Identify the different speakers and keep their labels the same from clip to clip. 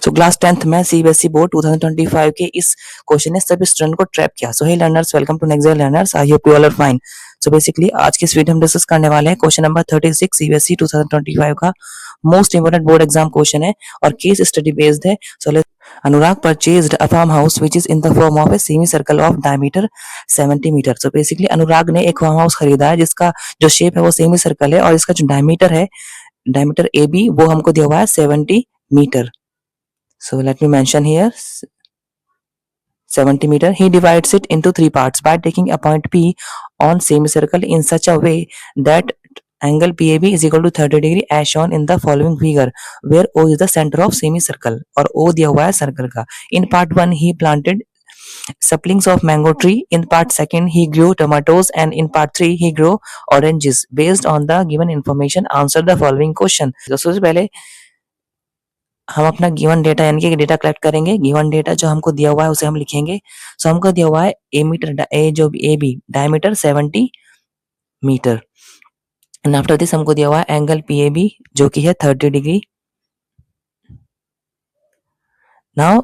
Speaker 1: So class 10th में CBSE board 2025 के इस क्वेश्चन ने सभी स्टूडेंट को ट्रैप किया। So hey learners, welcome to next learners, I hope you all are fine. So basically आज की इस वीडियो में डिस्कस करने वाले हैं क्वेश्चन नंबर 36 सीबीएसई 2025 का most important board exam question है और केस स्टडी बेस्ड है। So let's Anurag purchased a farm house which is in the form of a semicircle of diameter 70 metre. So basically Anurag ने एक farm house खरीदा है जिसका जो शेप है वो सेमी सर्कल है और इसका जो डायमीटर है, डायमीटर ए बी, वो हमको दिया हुआ है 70 metre. So let me mention here 70 meter. He divides it into three parts by taking a point P on semicircle in such a way that angle PAB is equal to 30 degree as shown in the following figure, where O is the center of semicircle और O दिया हुआ है circle का। In part 1 he planted saplings of mango tree. In part 2 he grew tomatoes and in part 3 he grew oranges. Based on the given information, answer the following question. तो सबसे पहले हम अपना गिवन डेटा यानी कि data collect करेंगे। Given data जो हमको दिया हुआ है उसे हम लिखेंगे। सो हमको दिया हुआ है A B diameter 70 metre and after this हमको दिया हुआ है एंगल पी ए बी जो कि है 30 डिग्री। नाउ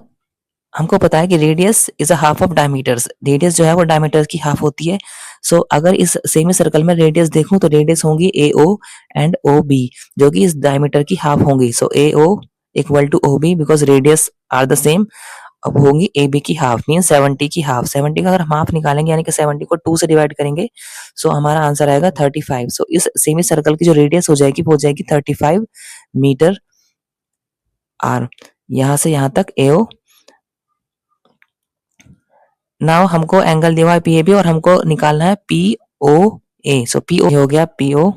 Speaker 1: हमको पता है कि radius is a half of diameters. Radius जो है वो डायमीटर की हाफ होती है। सो अगर इस सेमी सर्कल में रेडियस देखूं तो रेडियस होंगी ए ओ एंड ओ बी जो कि इस डायमीटर की हाफ होंगी। So A O equal to O B because radius are the same. अब होंगी ए बी की हाफ मीन 70 की हाफ। 70 का अगर हम हाफ निकालेंगे यानी कि 70 को 2 से डिवाइड करेंगे सो हमारा आंसर आएगा 35। सो इस सेमी सर्कल की जो रेडियस हो जाएगी वो हो जाएगी 35 मीटर आर। यहां से यहां तक ए ओ। नाउ हमको एंगल दिया हुआ है पी ए बी और हमको निकालना है पी ओ ए। सो पी ओ हो गया P O.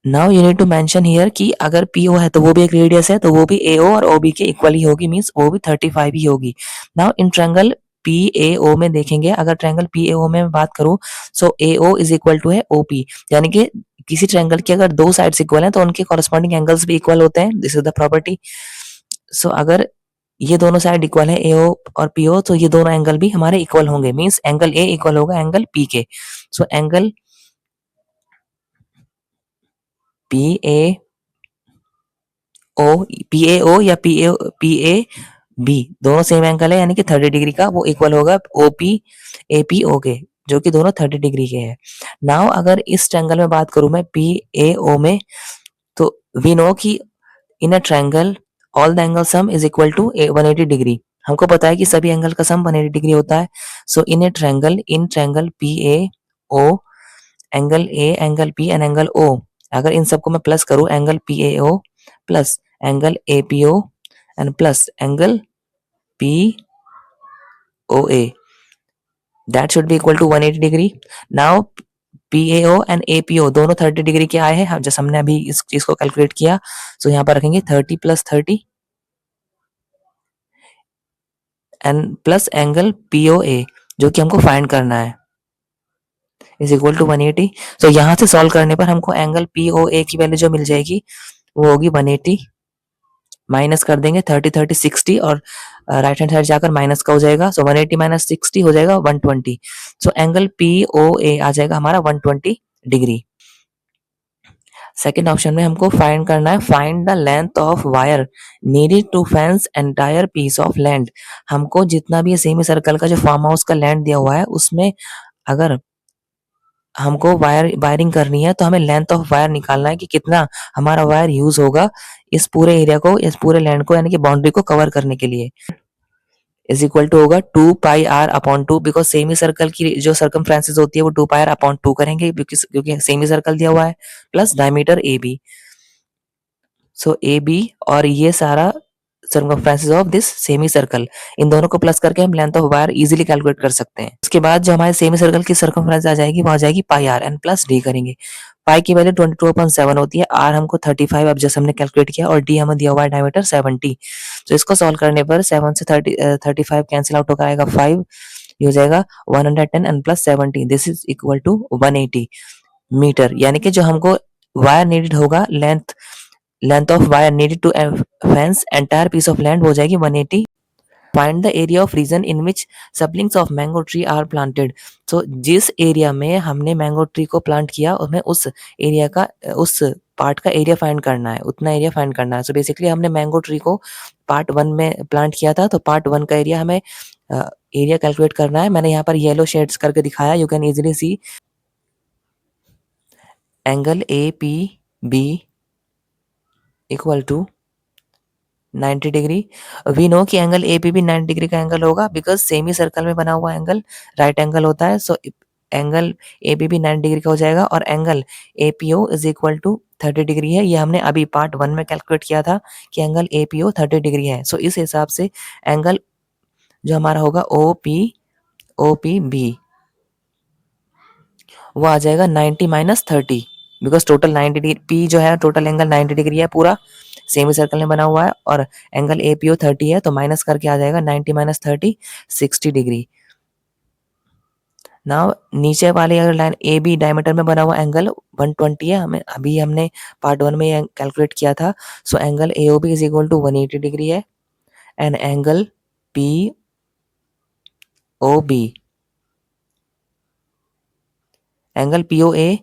Speaker 1: Now you need to mention here कि अगर पी ओ है तो वो भी एक रेडियस है तो वो भी ए ओ और ओ बी के इक्वल ही होगी, मींस वो भी 35 ही होगी। Now in triangle P A O में देखेंगे, अगर ट्रायंगल पी ए ओ में बात करूं सो A O is equal to है ओ पी, यानी कि किसी ट्रायंगल की अगर दो साइड्स इक्वल हैं तो उनके कॉरस्पॉन्डिंग एंगल्स भी इक्वल होते हैं। This is the property. So अगर ये दोनों साइड इक्वल है ए ओ और पी ओ तो ये दोनों एंगल भी हमारे इक्वल होंगे, मींस एंगल ए इक्वल होगा एंगल पी के। So angle P A O P A O या पी ए बी दोनों सेम एंगल है यानी कि 30 डिग्री का, वो इक्वल होगा ओ पी ए पी ओ के जो कि दोनों 30 डिग्री के हैं। नाउ अगर इस ट्रायंगल में बात करूं मैं पी ए ओ में तो वी नो कि in a triangle all the angle sum is equal to 180 degree. हमको पता है कि सभी एंगल का सम 180 डिग्री होता है। So in triangle P A O angle P and angle O, अगर इन सबको मैं प्लस करूं angle P A O plus angle A P O and plus angle P O A, that should be equal to 180 degree. Now P A O and A P O दोनों 30 degree के आए हैं जैसे हमने अभी इस चीज को कैलकुलेट किया। सो यहाँ पर रखेंगे 30 plus 30 and plus angle P O A जो कि हमको फाइंड करना है इज इक्वल टू 180। सो यहाँ से सॉल्व करने पर हमको एंगल पी ओ ए की वैल्यू जो मिल जाएगी वो होगी 180। माइनस कर देंगे 30 30 60 और राइट हैंड साइड जाकर माइनस का हो जाएगा। सो 180 माइनस 60 हो जाएगा 120। सो एंगल पी ओ ए आ जाएगा हमारा 120 डिग्री। सेकेंड ऑप्शन में हमको फाइंड करना है find the length of wire needed to fence entire piece of land. हमको जितना भी सेमी सर्कल का जो फार्म हाउस का लैंड दिया हुआ है उसमें अगर हमको वायरिंग करनी है तो हमें लेंथ ऑफ वायर निकालना है कि कितना हमारा वायर यूज होगा इस पूरे एरिया को, इस पूरे लैंड को यानी कि बाउंड्री को कवर करने के लिए। इज इक्वल टू होगा 2 pi R upon 2 because semi circle की जो सर्कमफ्रेंसेस होती है वो 2 पाई आर अपॉन 2 करेंगे क्योंकि सेमी सर्कल दिया हुआ है plus diameter A B. So A B और ये सारा circumferences of this semi circle, इन दोनों को प्लस करके हम length of wire easily calculate कर सकते हैं। उसके बाद जो हमारे सेमी सर्कल की सर्कमफ्रेंस आ जाएगी वो आ जाएगी pi R and plus D करेंगे। पाई की वैल्यू 22.7 होती है, आर हमको 35 अब जैसे हमने कैलकुलेट किया और डी हमें दिया हुआ है डायमीटर 70। तो इसको सॉल्व करने पर 7 से 35 कैंसिल आउट होकर आएगा 5, ये हो जाएगा 110 and plus 70 this is equal to 180 metre, यानी कि जो हमको वायर नीडेड होगा length of wire needed to fence entire piece of land हो जाएगी 180 find the area of region in which saplings of mango tree are planted. तो जिस area में हमने मैंगो ट्री को प्लांट किया हमें उस एरिया का उस पार्ट का एरिया फाइंड करना है, उतना एरिया फाइंड करना है। सो बेसिकली हमने मैंगो ट्री को पार्ट 1 में प्लांट किया था, तो पार्ट 1 का एरिया हमें एरिया कैलकुलेट करना है। मैंने यहाँ पर येलो शेड्स करके दिखाया, you can easily see angle A P B equal to 90 degree. We know कि एंगल ए पी भी 90 डिग्री का एंगल होगा बिकॉज सेम ही सर्कल में बना हुआ एंगल राइट एंगल होता है। सो एंगल ए पी भी 90 डिग्री का हो जाएगा और angle A P O is equal to 30 degree है। ये हमने अभी पार्ट 1 में कैलकुलेट किया था कि angle A P O 30 degree है। सो इस हिसाब से एंगल जो हमारा होगा ओ पी बी वो आ जाएगा 90 minus 30 because total 90 degree P जो है टोटल एंगल 90 डिग्री है पूरा सेमी सर्कल में बना हुआ है और एंगल ए पी ओ 30 है, तो माइनस करके आ जाएगा 90 माइनस 30 60 डिग्री। नाउ नीचे वाली अगर लाइन ए बी डायमीटर में बना हुआ एंगल 120 है, हमें अभी हमने पार्ट 1 में कैलकुलेट किया था। So angle A O B is equal to 180 degree है and angle P O B angle P O A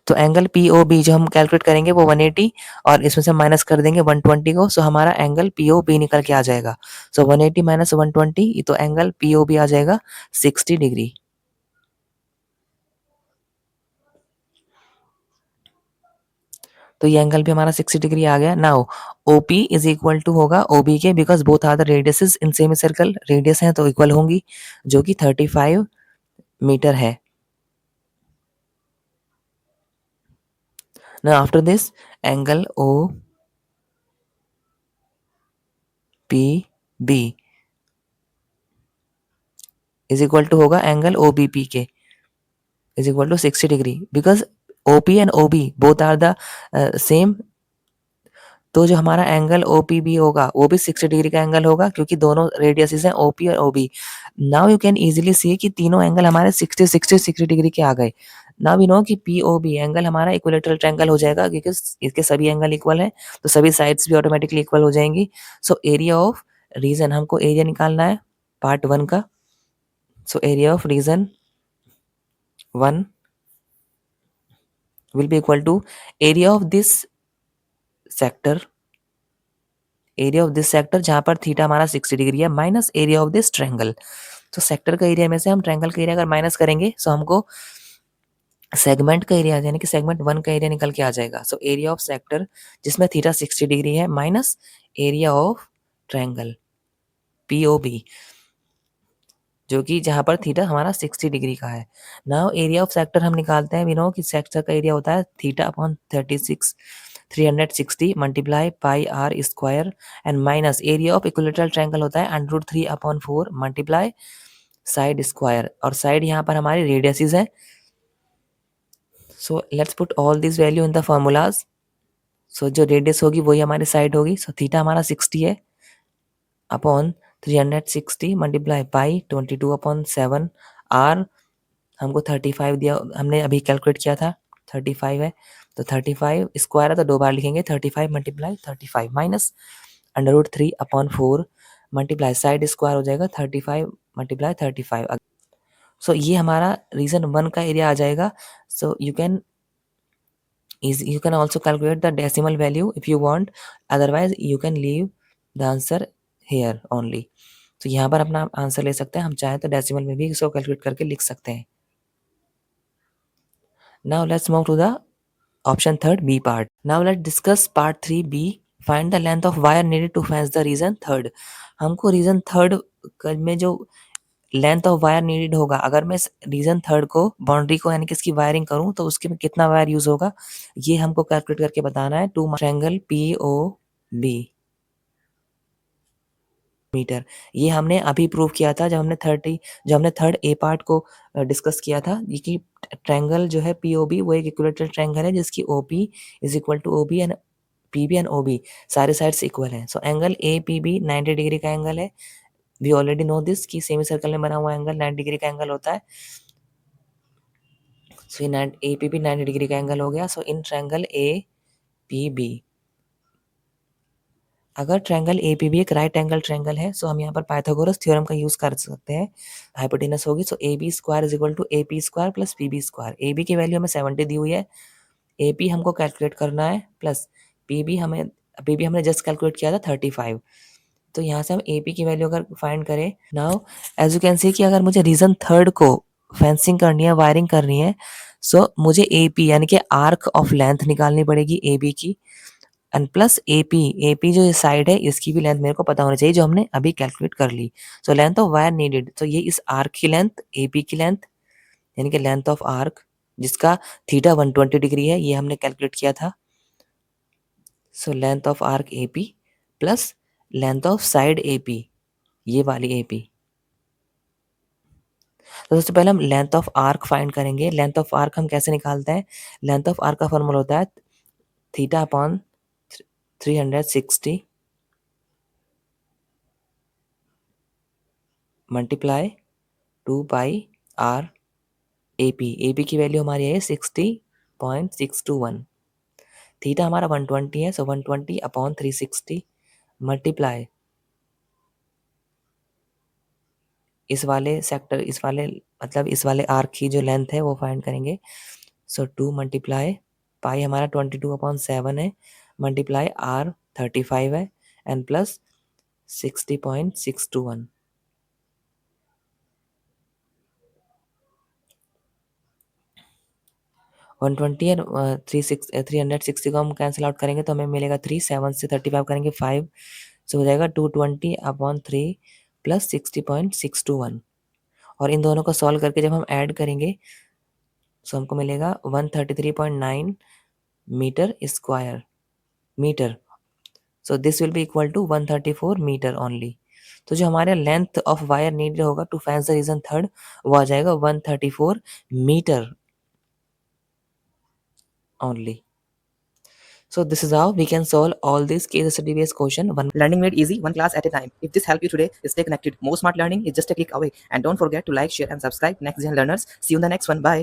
Speaker 1: तो एंगल पी ओ बी जो हम कैलकुलेट करेंगे वो 180 और इसमें से माइनस कर देंगे 120 को। सो हमारा एंगल पी ओ बी निकल के आ जाएगा। सो 180 माइनस 120 तो एंगल पी ओ बी आ जाएगा 60 डिग्री। तो ये एंगल भी हमारा 60 डिग्री आ गया। Now OP is equal to होगा ओबी के because both are the radiuses in semi circle, radius है तो इक्वल होंगी जो कि 35 मीटर है। Now after this angle O P B is equal to होगा एंगल ओ बी पी के is equal to 60 degree because OP and OB both are the same. तो जो हमारा एंगल ओ पी बी होगा वो भी 60 degree का angle होगा क्योंकि दोनों रेडियसेस हैं ओपी और OB. Now you can easily see कि तीनों एंगल हमारे 60 60 60 डिग्री के आ गए। नाउ वी नो कि पी ओ बी एंगल हमारा इक्विलेटरल ट्रायंगल हो जाएगा क्योंकि इसके सभी एंगल इक्वल हैं तो सभी साइड्स भी ऑटोमेटिकली इक्वल हो जाएंगी। सो एरिया ऑफ रीजन हमको एरिया निकालना है पार्ट 1 का। So area of region 1 will be equal to area of this sector area of this sector जहां पर थीटा हमारा 60 डिग्री है minus area of this triangle. तो सेक्टर का एरिया में से हम ट्रायंगल का एरिया अगर माइनस करेंगे तो हमको सेगमेंट का एरिया यानी कि सेगमेंट 1 का एरिया निकल के आ जाएगा। सो एरिया ऑफ सेक्टर जिसमें थीटा 60 डिग्री है minus area of triangle POB जो कि जहां पर थीटा हमारा 60 डिग्री का है। नाउ एरिया ऑफ सेक्टर हम निकालते हैं। वी नो कि सेक्टर का एरिया होता है theta upon 360 multiply pi R square and minus area of equilateral triangle होता है √3 अपॉन 4 मल्टीप्लाई साइड स्क्वायर और साइड यहाँ पर हमारी रेडियसेस है। So let's put all this value in the formulas. So जो रेडियस होगी वही हमारी साइड होगी। सो थीटा हमारा 60 है upon 360 multiply pi 22 upon 7 r हमको 35 दिया, हमने अभी कैलकुलेट किया था 35 है तो 35 स्क्वायर है तो 2 बार लिखेंगे 35 multiply 35 minus √3 upon 4 multiply side square हो जाएगा 35 मल्टीप्लाई 35। सो ये हमारा रीजन 1 का एरिया आ जाएगा। सो you can also calculate the decimal value if you want, otherwise you can leave the answer here only। तो यहाँ पर अपना आंसर ले सकते हैं, हम चाहें तो डेसिमल में भी इसको कैलकुलेट करके लिख सकते हैं। Now let's move to the option 3 B part. Now let's discuss part 3 B. Find the length of wire needed to fence the region 3rd। हमको रीजन 3rd में जो लेंथ ऑफ वायर नीडेड होगा अगर मैं रीजन 3rd को boundary को यानी कि इसकी वायरिंग करूं तो उसके में कितना वायर यूज होगा ये हमको कैलकुलेट करके बताना है। टू triangle P O B metre ये हमने अभी प्रूव किया था जब हमने थर्ड ए पार्ट को डिस्कस किया था। ये कि ट्रायंगल जो है पीओबी वो एक इक्विलेटरल ट्रायंगल है जिसकी OP is equal to OB and PB and OB सारे साइड्स इक्वल हैं। So angle A P B 90 degree का एंगल है। वी ऑलरेडी नो दिस कि सेमी सर्कल में बना हुआ एंगल 90 डिग्री का एंगल होता है। So A P B 90 degree का एंगल हो गया। So in triangle A P B अगर ट्रायंगल एपीबी एक राइट एंगल ट्रायंगल है, सो हम यहाँ पर पाइथागोरस थ्योरम का यूज़ कर सकते हैं। हाइपोटेनस होगी, so AB square is equal to AP square plus PB square. AB की वैल्यू हमें 70 दी हुई है, AP हमको कैलकुलेट करना है, प्लस PB हमने जस्ट कैलकुलेट किया था 35। तो यहाँ से हम AP की वैल्यू अगर फाइंड करें, now as you can see कि अगर मुझे रीजन थर्ड को फेंसिंग करनी है, वायरिंग करनी है, सो मुझे AP यानी कि आर्क ऑफ लेंथ निकालनी पड़ेगी AB की, एंड प्लस AP जो ये साइड है इसकी भी लेंथ मेरे को पता होनी चाहिए, जो हमने अभी कैलकुलेट कर ली। So length of wire needed, तो ये इस आर्क की लेंथ, AP की लेंथ यानी कि लेंथ ऑफ आर्क जिसका थीटा 120 डिग्री है, ये हमने कैलकुलेट किया था। So length of arc AP plus length of side AP, ये वाली AP। तो सबसे पहले हम लेंथ ऑफ आर्क फाइंड करेंगे। लेंथ ऑफ आर्क हम कैसे निकालते हैं? लेंथ ऑफ आर्क का फॉर्मूला होता है theta upon 360 multiply 2 pi r AP की वैल्यू हमारी है 60.621। थीटा हमारा 120 है, सो 120 अपॉन 360 मल्टीप्लाई इस वाले सेक्टर, इस वाले मतलब इस वाले आर्क की जो लेंथ है वो फाइंड करेंगे। सो 2 मल्टीप्लाई पाई हमारा 22/7 है, मल्टीप्लाई आर 35 है, एंड प्लस 60.621। 120 और 360 को हम कैंसिल आउट करेंगे तो हमें मिलेगा 3, 7 से 35 करेंगे 5, सो हो जाएगा 220/3 प्लस 60.621। और इन दोनों को सॉल्व करके जब हम ऐड करेंगे सो हमको मिलेगा 133.9 metre square metre. So this will be equal to 134 metre only. तो जो हमारे लेंथ ऑफ वायर नीडेड होगा to fence the region third, वो आ जाएगा 134 metre only. So this is how we can solve all these case study based question. One learning made easy, one class at a time. If this helped you today, stay connected. More smart learning is just a click away. And don't forget to like, share and subscribe. Next Gen Learners. See you in the next one. Bye.